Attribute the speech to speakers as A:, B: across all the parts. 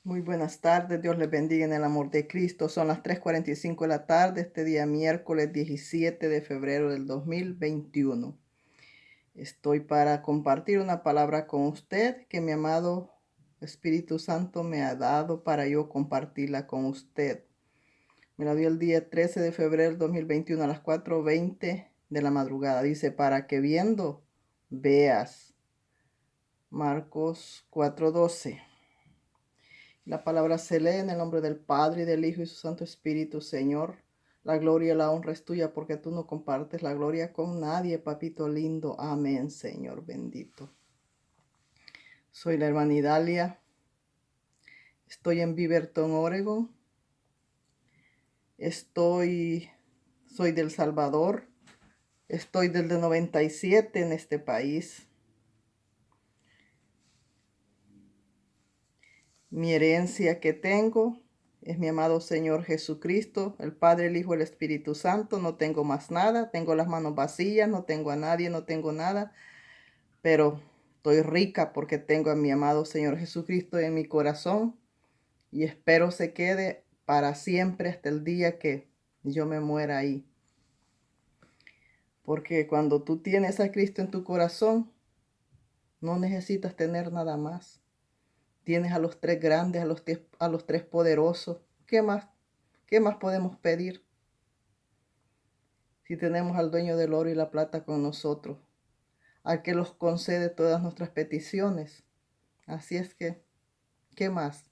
A: Muy buenas tardes, Dios les bendiga en el amor de Cristo. Son las 3:45 de la tarde, este día miércoles 17 de febrero del 2021. Estoy para compartir una palabra con usted que mi amado Espíritu Santo me ha dado para yo compartirla con usted. Me la dio el día 13 de febrero del 2021 a las 4:20 de la madrugada. Dice, para que viendo veas. Marcos 4:12. La palabra se lee en el nombre del Padre, y del Hijo y su Santo Espíritu, Señor. La gloria y la honra es tuya porque tú no compartes la gloria con nadie, papito lindo. Amén, Señor bendito. Soy la hermana Idalia. Estoy en Beaverton, Oregon. Soy del Salvador. Estoy desde 97 en este país. Mi herencia que tengo es mi amado Señor Jesucristo, el Padre, el Hijo, el Espíritu Santo. No tengo más nada, tengo las manos vacías, no tengo a nadie, no tengo nada, pero estoy rica porque tengo a mi amado Señor Jesucristo en mi corazón y espero se quede para siempre hasta el día que yo me muera ahí. Porque cuando tú tienes a Cristo en tu corazón, no necesitas tener nada más. Tienes a los tres grandes, a los tres poderosos. ¿Qué más? ¿Qué más podemos pedir si tenemos al dueño del oro y la plata con nosotros, al que los concede todas nuestras peticiones? Así es que, ¿qué más?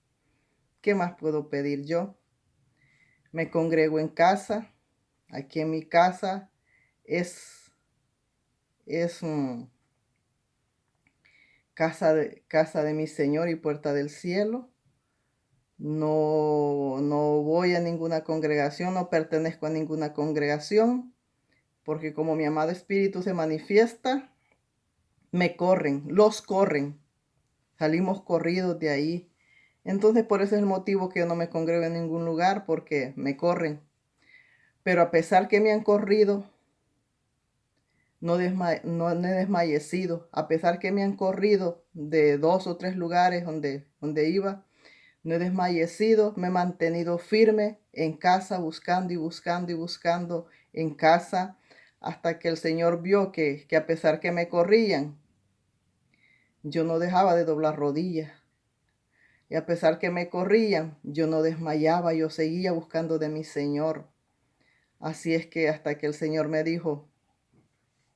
A: ¿Qué más puedo pedir yo? Me congrego en casa. Aquí en mi casa es casa de mi Señor y puerta del cielo. No voy a ninguna congregación, no pertenezco a ninguna congregación, porque como mi amado Espíritu se manifiesta, los corren, salimos corridos de ahí. Entonces por eso es el motivo que yo no me congrego en ningún lugar, porque me corren. Pero a pesar que me han corrido, no he desmayecido. A pesar que me han corrido de 2 o 3 lugares donde iba, no he desmayecido, me he mantenido firme en casa, buscando y buscando y buscando en casa, hasta que el Señor vio que a pesar que me corrían, yo no dejaba de doblar rodillas. Y a pesar que me corrían, yo no desmayaba, yo seguía buscando de mi Señor. Así es que hasta que el Señor me dijo,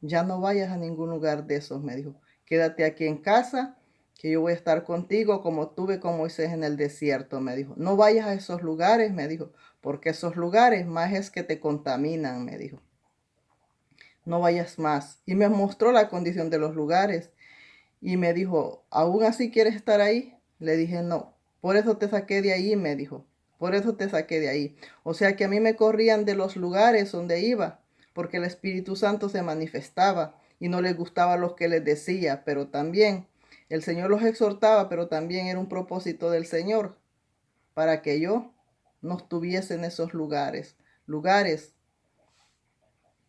A: ya no vayas a ningún lugar de esos, me dijo, quédate aquí en casa, que yo voy a estar contigo como tuve con Moisés en el desierto, me dijo. No vayas a esos lugares, me dijo, porque esos lugares más es que te contaminan, me dijo. No vayas más. Y me mostró la condición de los lugares y me dijo, ¿aún así quieres estar ahí? Le dije, no, por eso te saqué de ahí, me dijo, por eso te saqué de ahí. O sea que a mí me corrían de los lugares donde iba, porque el Espíritu Santo se manifestaba y no les gustaba lo que les decía, pero también el Señor los exhortaba, pero también era un propósito del Señor para que yo no estuviese en esos lugares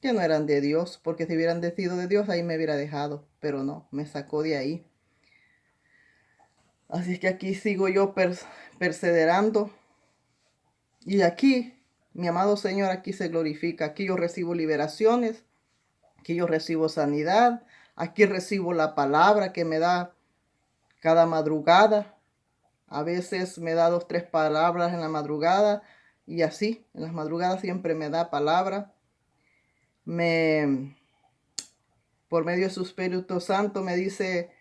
A: que no eran de Dios, porque si hubieran sido de Dios ahí me hubiera dejado, pero no, me sacó de ahí. Así es que aquí sigo yo perseverando. Y aquí, mi amado Señor, aquí se glorifica. Aquí yo recibo liberaciones, aquí yo recibo sanidad, aquí recibo la palabra que me da cada madrugada. A veces me da 2, 3 palabras en la madrugada y así, en las madrugadas siempre me da palabra. Por medio de su Espíritu Santo me dice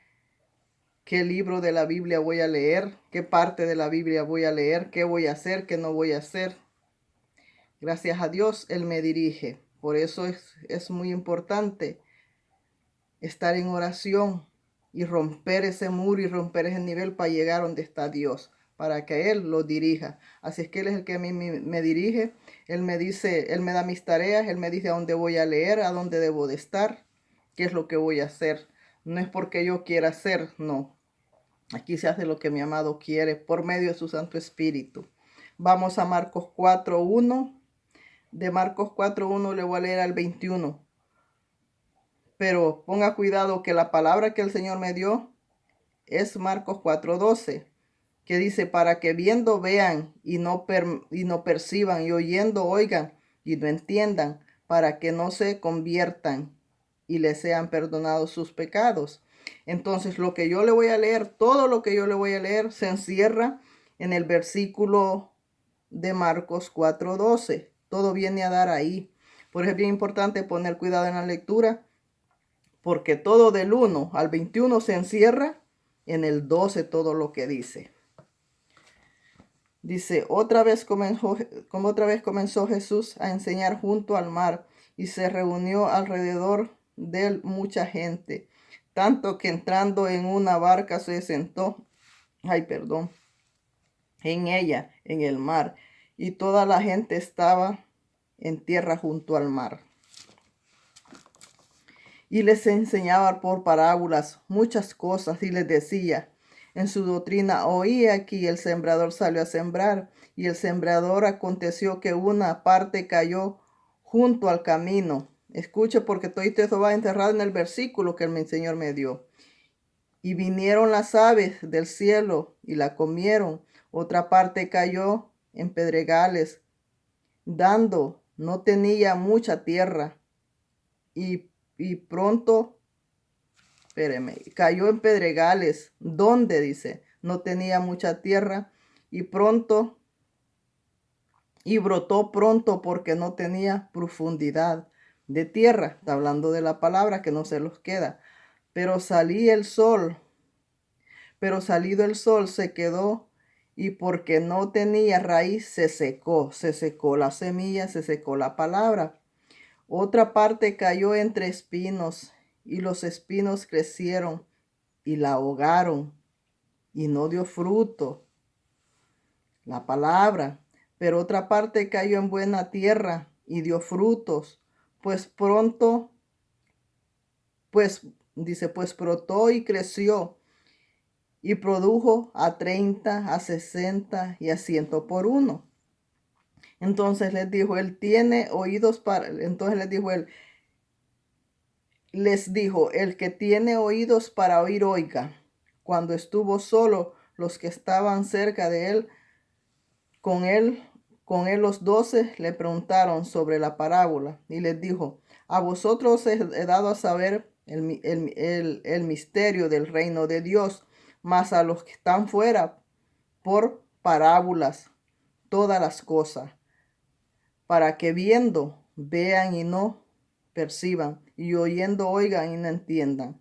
A: qué libro de la Biblia voy a leer, qué parte de la Biblia voy a leer, qué voy a hacer, qué no voy a hacer. Gracias a Dios, Él me dirige. Por eso es muy importante estar en oración y romper ese muro y romper ese nivel para llegar donde está Dios, para que Él lo dirija. Así es que Él es el que a mí me dirige. Él me dice, Él me da mis tareas, Él me dice a dónde voy a leer, a dónde debo de estar, qué es lo que voy a hacer. No es porque yo quiera hacer, no. Aquí se hace lo que mi amado quiere por medio de su Santo Espíritu. Vamos a Marcos 4:1. De Marcos 4:1 le voy a leer al 21. Pero ponga cuidado que la palabra que el Señor me dio es Marcos 4:12. que dice, para que viendo vean y no perciban, y oyendo oigan y no entiendan, para que no se conviertan y les sean perdonados sus pecados. Entonces, lo que yo le voy a leer, todo lo que yo le voy a leer, se encierra en el versículo de Marcos 4:12. Todo viene a dar ahí. Por eso es bien importante poner cuidado en la lectura, porque todo del 1 al 21 se encierra en el 12, todo lo que dice. Dice, otra vez comenzó Jesús a enseñar junto al mar, y se reunió alrededor de él mucha gente, tanto que entrando en una barca se sentó, en ella, en el mar, y toda la gente estaba en tierra junto al mar. Y les enseñaba por parábolas muchas cosas, y les decía en su doctrina, oí aquí el sembrador salió a sembrar, y el sembrador aconteció que una parte cayó junto al camino. Escuche, porque todo esto va enterrado en el versículo que el Señor me dio. Y vinieron las aves del cielo y la comieron. Otra parte cayó en pedregales, no tenía mucha tierra, y pronto, cayó en pedregales, donde dice, no tenía mucha tierra, y brotó pronto porque no tenía profundidad de tierra. Está hablando de la palabra que no se los queda. Pero salido el sol se quedó, y porque no tenía raíz se secó la semilla, se secó la palabra. Otra parte cayó entre espinos, y los espinos crecieron y la ahogaron, y no dio fruto la palabra. Pero otra parte cayó en buena tierra y dio frutos, pues brotó y creció, y produjo a 30, a 60 y a 100 por uno. Entonces les dijo, les dijo, el que tiene oídos para oír, oiga. Cuando estuvo solo, los que estaban cerca de él, con él los 12 le preguntaron sobre la parábola, y les dijo, a vosotros he dado a saber el misterio del reino de Dios, mas a los que están fuera, por parábolas, todas las cosas, para que viendo vean y no perciban, y oyendo oigan y no entiendan,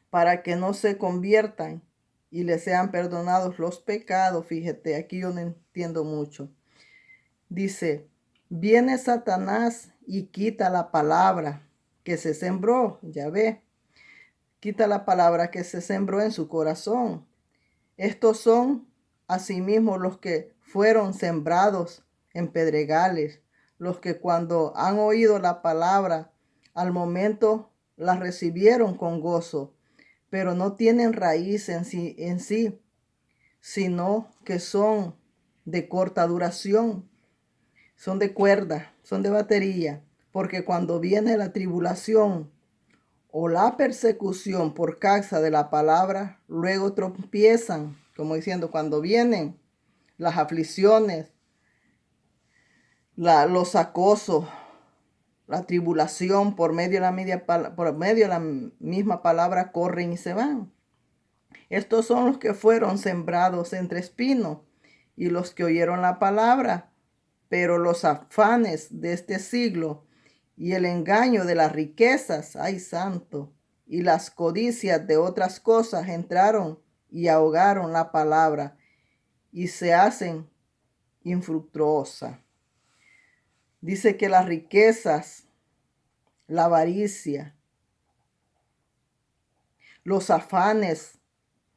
A: para que no se conviertan y les sean perdonados los pecados. Fíjate, aquí yo no entiendo mucho. Dice, viene Satanás y quita la palabra que se sembró, ya ve, quita la palabra que se sembró en su corazón. Estos son asimismo los que fueron sembrados en pedregales, los que cuando han oído la palabra, al momento la recibieron con gozo, pero no tienen raíz en sí, sino que son de corta duración, son de cuerda, son de batería, porque cuando viene la tribulación o la persecución por causa de la palabra, luego tropiezan, como diciendo, cuando vienen las aflicciones, los acosos, la tribulación por medio de la misma palabra, corren y se van. Estos son los que fueron sembrados entre espinos, y los que oyeron la palabra, pero los afanes de este siglo y el engaño de las riquezas, ay santo, y las codicias de otras cosas entraron y ahogaron la palabra, y se hacen infructuosa. Dice que las riquezas, la avaricia, los afanes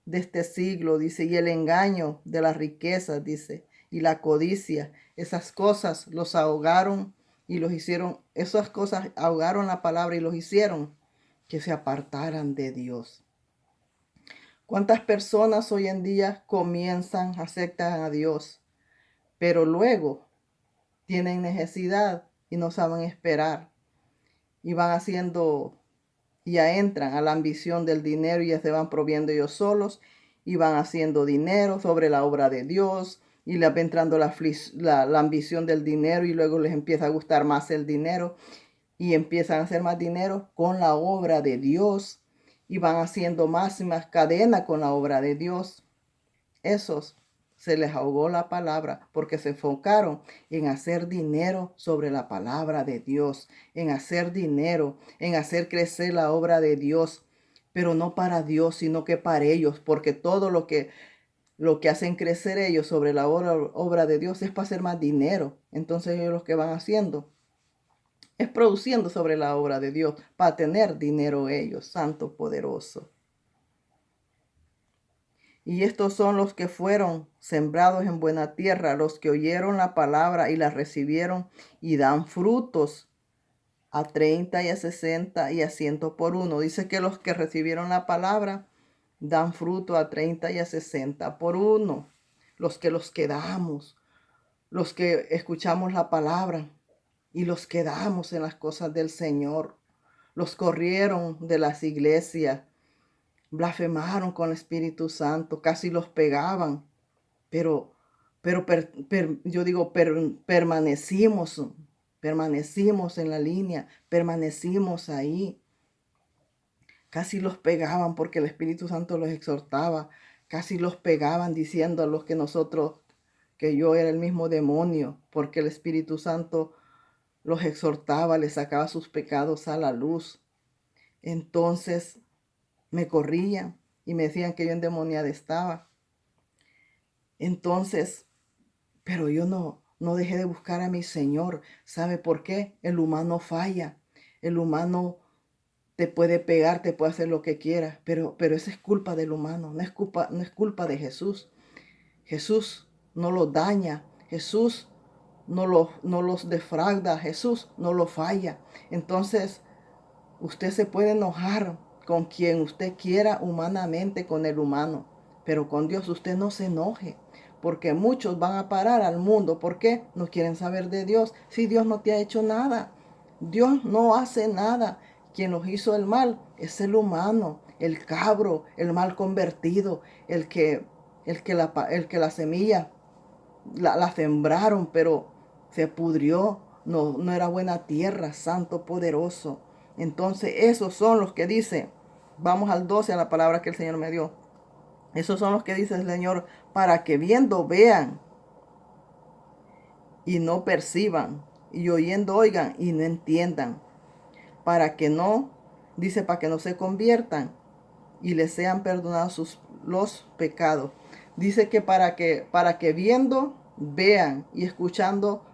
A: de este siglo, dice, y el engaño de las riquezas, dice, y la codicia, esas cosas los ahogaron y los hicieron, esas cosas ahogaron la palabra y los hicieron que se apartaran de Dios. ¿Cuántas personas hoy en día aceptan a Dios, pero luego tienen necesidad y no saben esperar, y van haciendo, ya entran a la ambición del dinero y ya se van proviendo ellos solos, y van haciendo dinero sobre la obra de Dios y les va entrando la ambición del dinero y luego les empieza a gustar más el dinero y empiezan a hacer más dinero con la obra de Dios y van haciendo más y más cadena con la obra de Dios. Esos se les ahogó la palabra porque se enfocaron en hacer dinero sobre la palabra de Dios, en hacer dinero, en hacer crecer la obra de Dios, pero no para Dios, sino que para ellos, porque todo lo que hacen crecer ellos sobre la obra de Dios es para hacer más dinero. Entonces ellos lo que van haciendo es produciendo sobre la obra de Dios para tener dinero ellos, santo poderoso. Y estos son los que fueron sembrados en buena tierra, los que oyeron la palabra y la recibieron y dan frutos a 30 y a 60 y a 100 por uno. Dice que los que recibieron la palabra dan fruto a 30 y a 60 por uno. Los quedamos, los que escuchamos la palabra y los quedamos en las cosas del Señor. Los corrieron de las iglesias, blasfemaron con el Espíritu Santo, casi los pegaban, pero yo digo, permanecimos en la línea, permanecimos ahí. Casi los pegaban porque el Espíritu Santo los exhortaba, casi los pegaban diciendo a los que yo era el mismo demonio, porque el Espíritu Santo los exhortaba, les sacaba sus pecados a la luz. Entonces me corrían y me decían que yo endemoniada estaba. Entonces, pero yo no dejé de buscar a mi Señor. ¿Sabe por qué? El humano falla. El humano te puede pegar, te puede hacer lo que quiera, pero esa es culpa del humano, no es culpa de Jesús. Jesús no los daña, Jesús no los defrauda, Jesús no los falla. Entonces, usted se puede enojar con quien usted quiera humanamente, con el humano, pero con Dios usted no se enoje, porque muchos van a parar al mundo. ¿Por qué? No quieren saber de Dios. Si Dios no te ha hecho nada, Dios no hace nada. Quien los hizo el mal es el humano, el cabro, el mal convertido, el que la semilla la sembraron, pero se pudrió, no era buena tierra, santo poderoso. Entonces esos son los que dice, vamos al 12, a la palabra que el Señor me dio. Esos son los que dice el Señor, para que viendo vean y no perciban, y oyendo oigan y no entiendan, para que no se conviertan y les sean perdonados los pecados. Dice que para que viendo vean y escuchando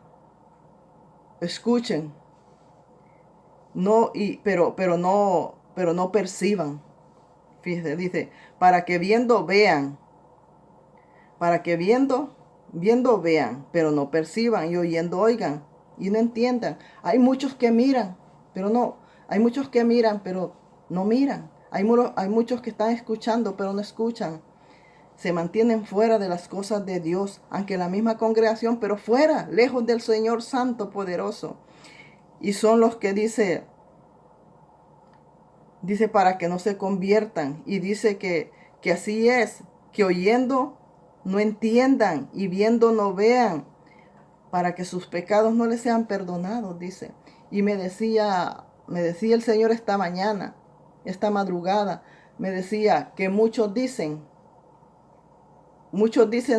A: escuchen, pero no perciban. Fíjese, dice, para que viendo vean, para que viendo vean, pero no perciban, y oyendo oigan y no entiendan. Hay muchos que miran, pero no miran. Hay muchos que están escuchando, pero no escuchan. Se mantienen fuera de las cosas de Dios, aunque la misma congregación, pero fuera, lejos del Señor Santo poderoso. Y son los que dice para que no se conviertan. Y dice que así es, que oyendo no entiendan y viendo no vean, para que sus pecados no les sean perdonados, dice. Y me decía el Señor esta mañana, esta madrugada, me decía que muchos dicen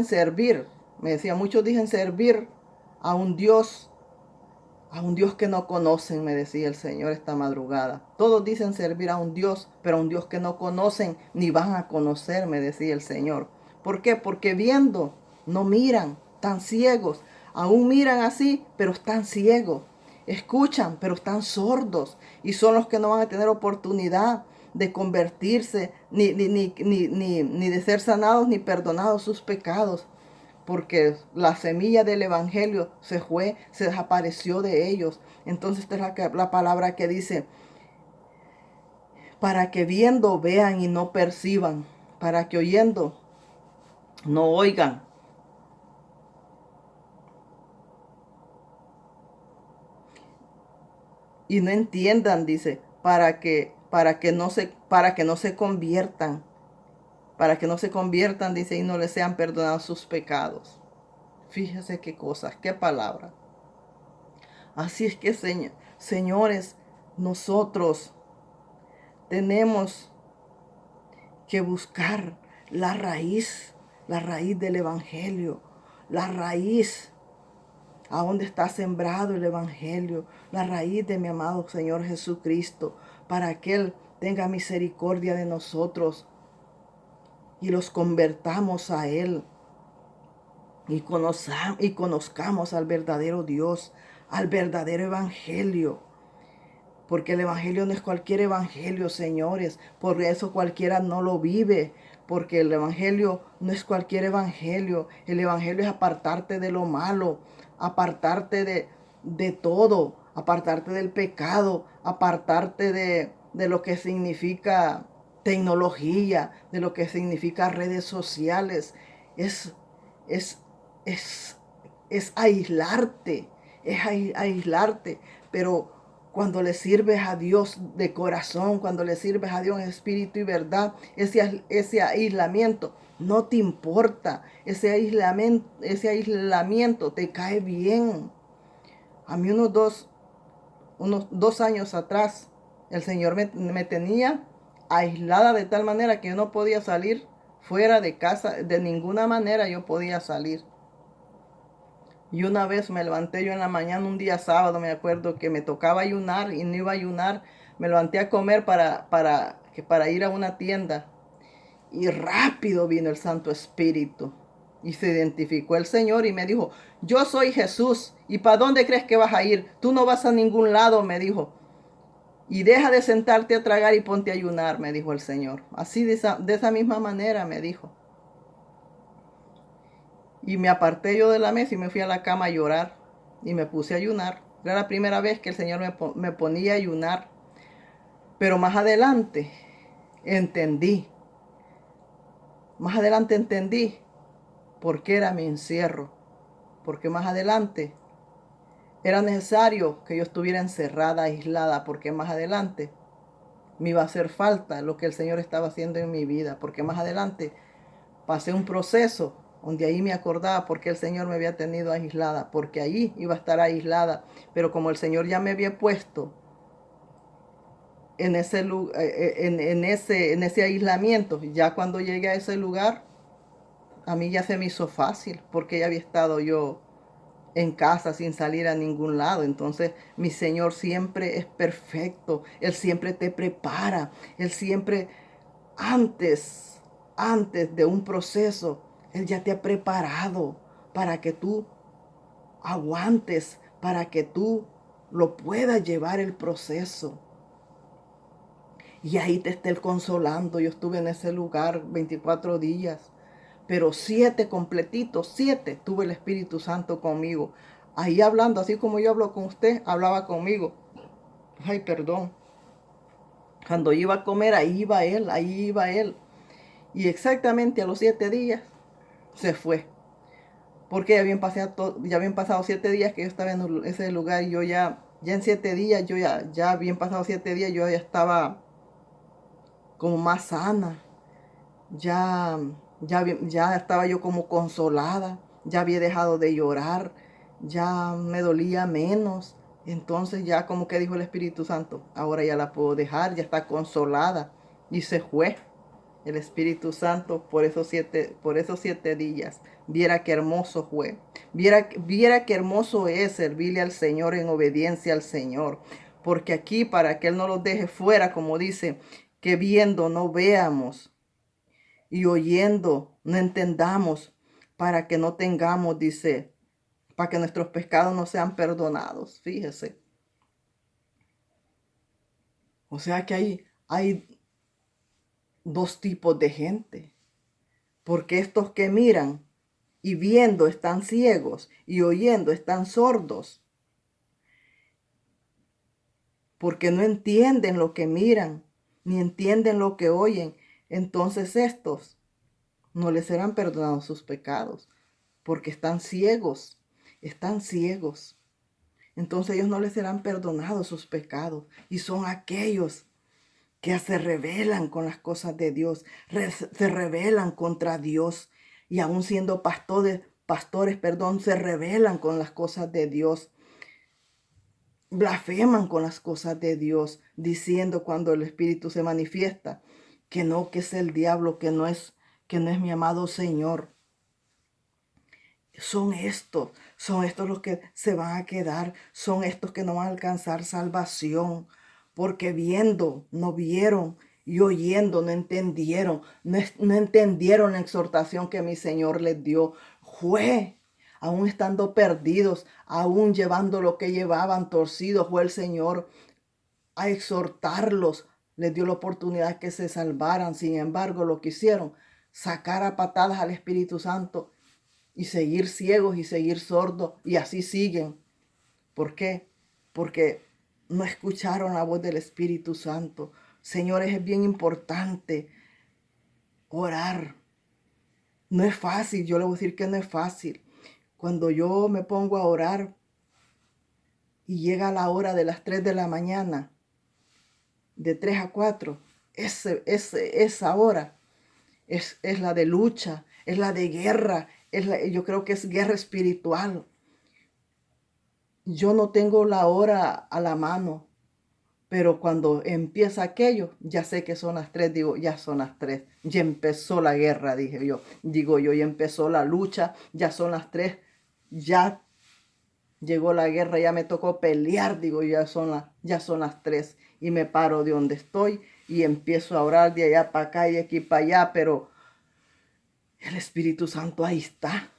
A: servir, me decía, muchos dicen servir a un Dios que no conocen, me decía el Señor esta madrugada. Todos dicen servir a un Dios, pero a un Dios que no conocen ni van a conocer, me decía el Señor. ¿Por qué? Porque viendo, no miran, tan ciegos. Aún miran así, pero están ciegos. Escuchan, pero están sordos. Y son los que no van a tener oportunidad de convertirse, ni de ser sanados, ni perdonados sus pecados, porque la semilla del evangelio se desapareció de ellos. Entonces esta es la palabra que dice, para que viendo vean y no perciban, para que oyendo no oigan y no entiendan, dice, para que no se conviertan para que no se conviertan, dice, y no les sean perdonados sus pecados. Fíjese qué cosas, qué palabra. Así es que, señores, nosotros tenemos que buscar la raíz del Evangelio, la raíz a donde está sembrado el Evangelio, la raíz de mi amado Señor Jesucristo, para que Él tenga misericordia de nosotros y los convertamos a Él y conozcamos al verdadero Dios, al verdadero Evangelio. Porque el Evangelio no es cualquier Evangelio, señores. Por eso cualquiera no lo vive. Porque el Evangelio no es cualquier Evangelio. El Evangelio es apartarte de lo malo. Apartarte de todo. Apartarte del pecado. Apartarte de lo que significa tecnología. De lo que significa redes sociales. Es, es, es, es aislarte. Es aislarte. Pero cuando le sirves a Dios de corazón, cuando le sirves a Dios en espíritu y verdad, ese aislamiento no te importa. Ese aislamiento te cae bien. A mí unos dos años atrás, el Señor me tenía aislada de tal manera que yo no podía salir fuera de casa. De ninguna manera yo podía salir. Y una vez me levanté yo en la mañana, un día sábado, me acuerdo que me tocaba ayunar y no iba a ayunar. Me levanté a comer para ir a una tienda. Y rápido vino el Santo Espíritu. Y se identificó el Señor y me dijo, yo soy Jesús. ¿Y para dónde crees que vas a ir? Tú no vas a ningún lado, me dijo. Y deja de sentarte a tragar y ponte a ayunar, me dijo el Señor. Así de esa misma manera me dijo. Y me aparté yo de la mesa y me fui a la cama a llorar. Y me puse a ayunar. Era la primera vez que el Señor me ponía a ayunar. Pero más adelante entendí. Más adelante entendí por qué era mi encierro. Porque más adelante era necesario que yo estuviera encerrada, aislada. Porque más adelante me iba a hacer falta lo que el Señor estaba haciendo en mi vida. Porque más adelante pasé un proceso donde ahí me acordaba por qué el Señor me había tenido aislada, porque ahí iba a estar aislada, pero como el Señor ya me había puesto en ese, en ese aislamiento, ya cuando llegué a ese lugar, a mí ya se me hizo fácil, porque ya había estado yo en casa sin salir a ningún lado. Entonces mi Señor siempre es perfecto, Él siempre te prepara, Él siempre antes, antes de un proceso, Él ya te ha preparado para que tú aguantes, para que tú lo puedas llevar el proceso. Y ahí te esté consolando. Yo estuve en ese lugar 24 días, pero 7 completitos, 7, tuve el Espíritu Santo conmigo. Ahí hablando, así como yo hablo con usted, hablaba conmigo. Ay, perdón. Cuando iba a comer, ahí iba él, ahí iba él. Y exactamente a los 7 días se fue. Porque ya habían pasado 7 días que yo estaba en ese lugar y yo ya en 7 días, ya habían pasado 7 días, yo ya estaba como más sana. Ya, ya estaba yo como consolada. Ya había dejado de llorar. Ya me dolía menos. Entonces ya como que dijo el Espíritu Santo, ahora ya la puedo dejar, ya está consolada. Y se fue el Espíritu Santo por esos 7 días. Viera qué hermoso fue. Viera qué hermoso es servirle al Señor en obediencia al Señor. Porque aquí para que Él no los deje fuera, como dice, que viendo no veamos y oyendo no entendamos, para que no tengamos, dice, para que nuestros pecados no sean perdonados. Fíjese. O sea que hay dos tipos de gente. Porque estos que miran y viendo están ciegos y oyendo están sordos. Porque no entienden lo que miran, ni entienden lo que oyen. Entonces estos no les serán perdonados sus pecados. Porque están ciegos, están ciegos. Entonces ellos no les serán perdonados sus pecados. Y son aquellos que se rebelan con las cosas de Dios, se rebelan contra Dios y aún siendo pastores, se rebelan con las cosas de Dios, blasfeman con las cosas de Dios, diciendo cuando el Espíritu se manifiesta que no, que es el diablo, que no es mi amado Señor. Son estos los que se van a quedar, son estos que no van a alcanzar salvación, porque viendo no vieron y oyendo no entendieron, no entendieron la exhortación que mi Señor les dio. Fue, aún estando perdidos, aún llevando lo que llevaban torcidos, fue el Señor a exhortarlos, les dio la oportunidad que se salvaran. Sin embargo, lo que hicieron, sacar a patadas al Espíritu Santo y seguir ciegos y seguir sordos, y así siguen. ¿Por qué? Porque no escucharon la voz del Espíritu Santo. Señores, es bien importante orar. No es fácil, yo le voy a decir que no es fácil. Cuando yo me pongo a orar y llega la hora de las 3 de la mañana, de 3 a 4, esa hora es la de lucha, es la de guerra, yo creo que es guerra espiritual. Yo no tengo la hora a la mano, pero cuando empieza aquello, ya sé que son las 3, digo, ya son las 3, ya empezó la guerra, digo yo, ya empezó la lucha, ya son las 3, ya llegó la guerra, ya me tocó pelear, digo, ya son las 3, y me paro de donde estoy y empiezo a orar de allá para acá y de aquí para allá, pero el Espíritu Santo ahí está.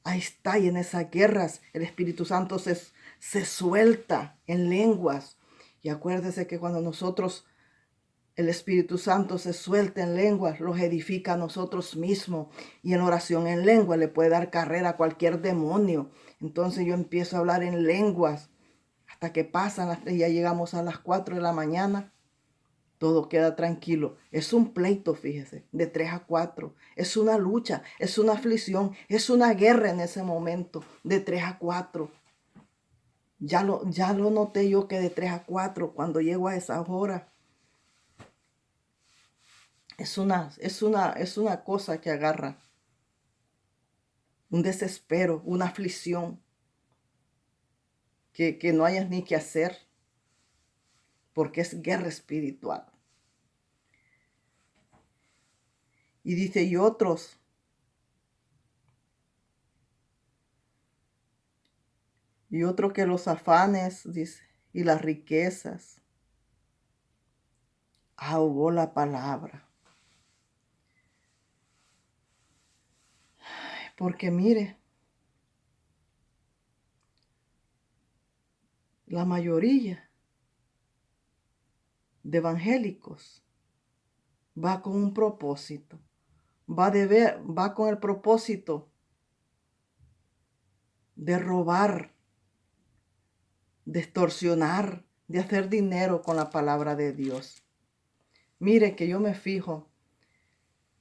A: Ahí está, y en esas guerras el Espíritu Santo se suelta en lenguas. Y acuérdese que cuando el Espíritu Santo se suelta en lenguas, los edifica a nosotros mismos. Y en oración en lengua le puede dar carrera a cualquier demonio. Entonces yo empiezo a hablar en lenguas hasta que pasan las 3, ya llegamos a las 4 de la mañana. Todo queda tranquilo. Es un pleito, fíjese, de 3 a 4. Es una lucha, es una aflicción, es una guerra en ese momento, de 3 a 4. Ya lo noté yo que de 3 a 4, cuando llego a esa hora, es una cosa que agarra. Un desespero, una aflicción, que no hayas ni qué hacer, porque es guerra espiritual. Y dice, y otros que los afanes, dice, y las riquezas ahogó la palabra. Porque mire, la mayoría de evangélicos va con un propósito, va con el propósito de robar, de extorsionar, de hacer dinero con la palabra de Dios. Mire que yo me fijo,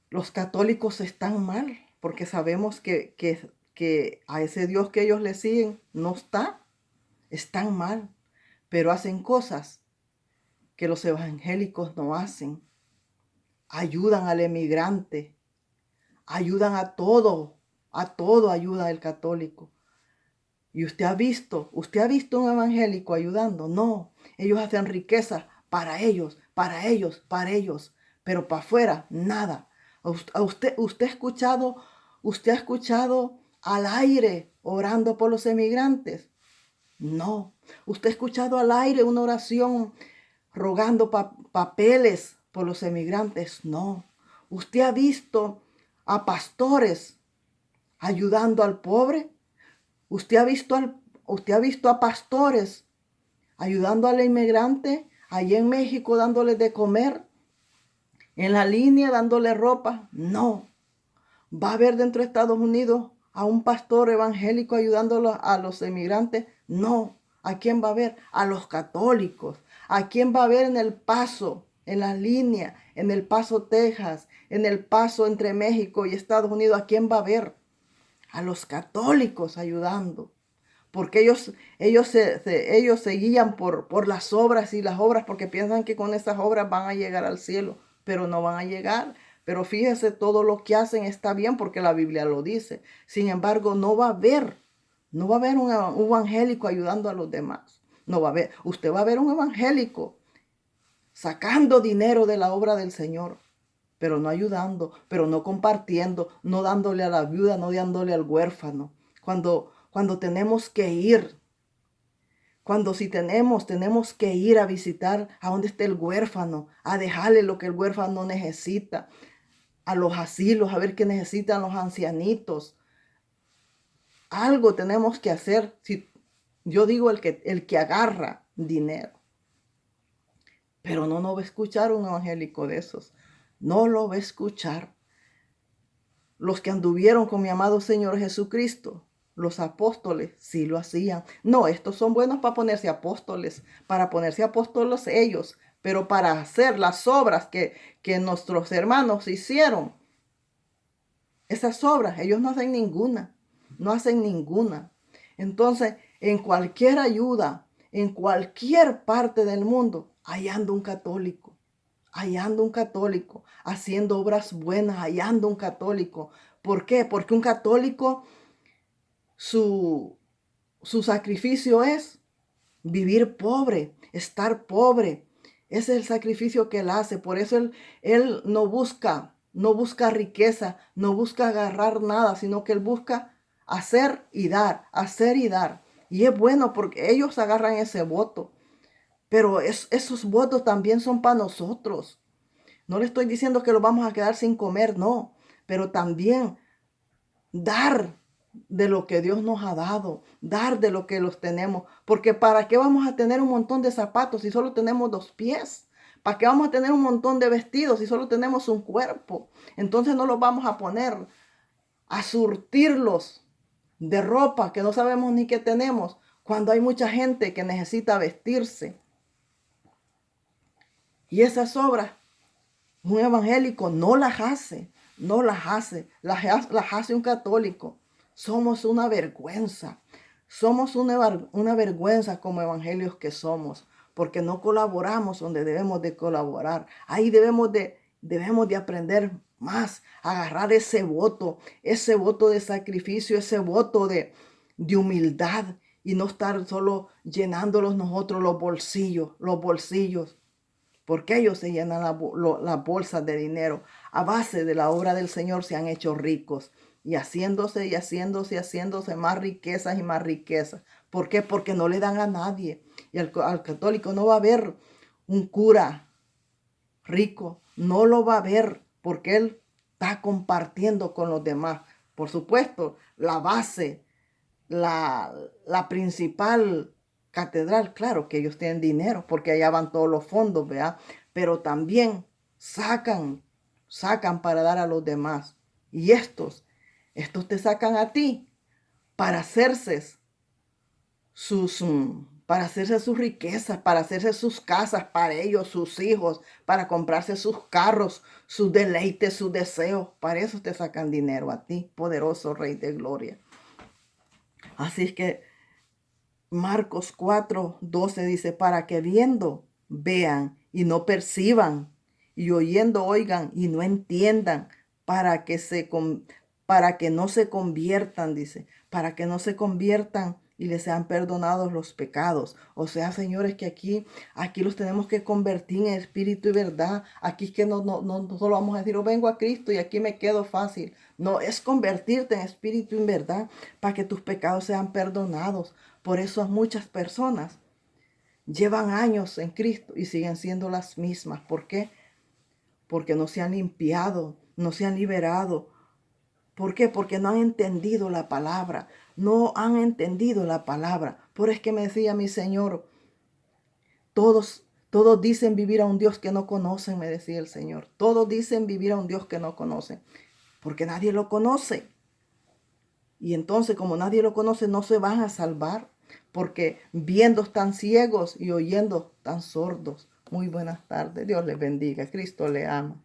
A: los católicos están mal, porque sabemos que a ese Dios que ellos le siguen no están mal, pero hacen cosas que los evangélicos no hacen. Ayudan al emigrante, ayudan a todo ayuda el católico. Y usted ha visto un evangélico ayudando. No, ellos hacen riqueza para ellos, pero para afuera nada. Usted ha escuchado al aire orando por los emigrantes. No, usted ha escuchado al aire una oración rogando papeles por los emigrantes. No, usted ha visto a pastores ayudando al pobre. Usted ha visto a pastores ayudando al inmigrante allí en México, dándole de comer, en la línea dándole ropa. No, va a haber dentro de Estados Unidos a un pastor evangélico ayudando a los emigrantes. No, ¿a quién va a ver? A los católicos. ¿A quién va a ver en El Paso, en la línea, en El Paso, Texas, en El Paso entre México y Estados Unidos? ¿A quién va a ver? A los católicos ayudando. Porque ellos se guían por las obras y las obras porque piensan que con esas obras van a llegar al cielo, pero no van a llegar. Pero fíjese, todo lo que hacen está bien porque la Biblia lo dice. Sin embargo, no va a haber un evangélico ayudando a los demás. No va a haber. Usted va a ver un evangélico sacando dinero de la obra del Señor, pero no ayudando, pero no compartiendo, no dándole a la viuda, no dándole al huérfano. Cuando tenemos que ir, si tenemos que ir a visitar a donde esté el huérfano, a dejarle lo que el huérfano necesita, a los asilos, a ver qué necesitan los ancianitos. Algo tenemos que hacer. Si yo digo el que agarra dinero, pero no va a escuchar un evangélico de esos. No lo va a escuchar. Los que anduvieron con mi amado Señor Jesucristo, los apóstoles, sí lo hacían. No, estos son buenos para ponerse apóstoles ellos, pero para hacer las obras que nuestros hermanos hicieron, esas obras, ellos no hacen ninguna. No hacen ninguna. Entonces, en cualquier ayuda, en cualquier parte del mundo, hallando un católico, haciendo obras buenas, hallando un católico. ¿Por qué? Porque un católico, su sacrificio es vivir pobre, estar pobre. Ese es el sacrificio que él hace. Por eso él no busca riqueza, no busca agarrar nada, sino que él busca hacer y dar, hacer y dar. Y es bueno porque ellos agarran ese voto. Pero esos votos también son para nosotros. No le estoy diciendo que lo vamos a quedar sin comer, no. Pero también dar de lo que Dios nos ha dado, dar de lo que los tenemos. Porque ¿para qué vamos a tener un montón de zapatos si solo tenemos 2 pies? ¿Para qué vamos a tener un montón de vestidos si solo tenemos un cuerpo? Entonces no los vamos a poner a surtirlos de ropa que no sabemos ni qué tenemos, cuando hay mucha gente que necesita vestirse. Y esas obras, un evangélico no las hace, las hace un católico. Somos una vergüenza, somos una vergüenza como evangelios que somos, porque no colaboramos donde debemos de colaborar. Ahí debemos de aprender más, agarrar ese voto de sacrificio, ese voto de humildad y no estar solo llenándolos nosotros los bolsillos. Porque ellos se llenan las bolsas de dinero. A base de la obra del Señor se han hecho ricos. Y haciéndose más riquezas y más riquezas. ¿Por qué? Porque no le dan a nadie. Y al católico no va a haber un cura rico. No lo va a haber porque él está compartiendo con los demás. Por supuesto, la base, la principal catedral, claro que ellos tienen dinero porque allá van todos los fondos, ¿verdad? Pero también sacan para dar a los demás. Y estos te sacan a ti para hacerse para hacerse sus riquezas, para hacerse sus casas para ellos, sus hijos, para comprarse sus carros, sus deleites, sus deseos. Para eso te sacan dinero a ti, poderoso Rey de Gloria. Así es que Marcos 4:12 dice, para que viendo, vean y no perciban, y oyendo, oigan y no entiendan, para que no se conviertan, dice, para que no se conviertan y les sean perdonados los pecados. O sea, señores, que aquí los tenemos que convertir en espíritu y verdad. Aquí es que no solo vamos a decir, oh, vengo a Cristo y aquí me quedo fácil. No, es convertirte en espíritu y en verdad para que tus pecados sean perdonados. Por eso muchas personas llevan años en Cristo y siguen siendo las mismas. ¿Por qué? Porque no se han limpiado, no se han liberado. ¿Por qué? Porque no han entendido la palabra. No han entendido la palabra. Por eso que me decía mi Señor, todos dicen vivir a un Dios que no conocen, me decía el Señor. Todos dicen vivir a un Dios que no conocen, porque nadie lo conoce. Y entonces, como nadie lo conoce, no se van a salvar, porque viendo están ciegos y oyendo están sordos. Muy buenas tardes. Dios les bendiga. Cristo le ama.